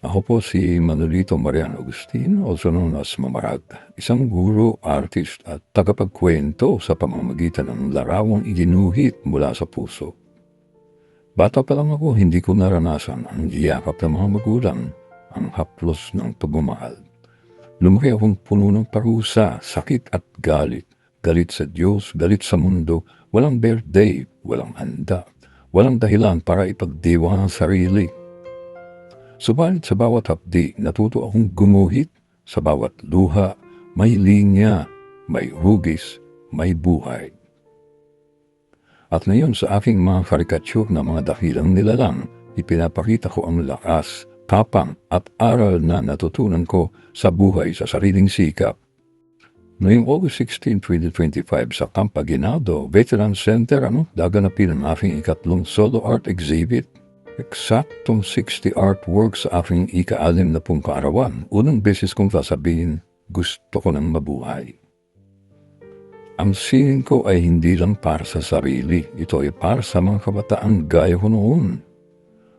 Ako po si Manolito Mariano Agustin, also known as Mamarag, isang guro, artist at tagapagkwento sa pamamagitan ng larawang iginuhit mula sa puso. Bata pa lang ako, hindi ko naranasan ang yakap ng mga magulang, ang haplos ng pagmamahal. Lumaki akong puno ng parusa, sakit at galit. Galit sa Diyos, galit sa mundo, walang birthday, walang handa, walang dahilan para ipagdiwa ang sarili. Subalit sa bawat hapdi, natuto akong gumuhit. Sa bawat luha, may linya, may hugis, may buhay. At ngayon sa aking mga karikature na mga dakilang nilalang, ipinapakita ko ang lakas, tapang at aral na natutunan ko sa buhay sa sariling sikap. Noong August 16, 2025 sa Camp Aguinaldo Veteran Center, daganapin ang aking ikatlong solo art exhibit. Eksaktong 60 artworks sa aking ika-6 na kaarawan. Unang beses kong sasabihin, gusto ko nang mabuhay. Ang sining ko ay hindi lang para sa sarili. Ito ay para sa mga kabataan gaya ko noon.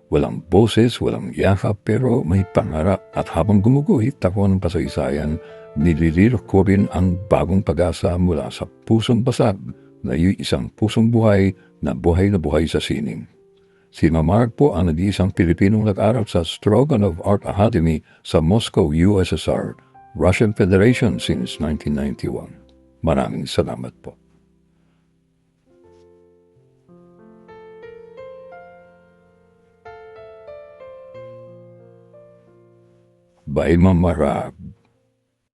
Walang boses, walang yakap, pero may pangarap. At habang gumuguhit ako ng pasaysayan, nililirok ko rin ang bagong pag-asa mula sa pusong basag na isang pusong buhay na buhay sa sining. Si Mamarag po ang nag-iisang Pilipinong nag-aral sa Stroganov Art Academy sa Moscow, USSR, Russian Federation since 1991. Maraming salamat po. By Mamarag.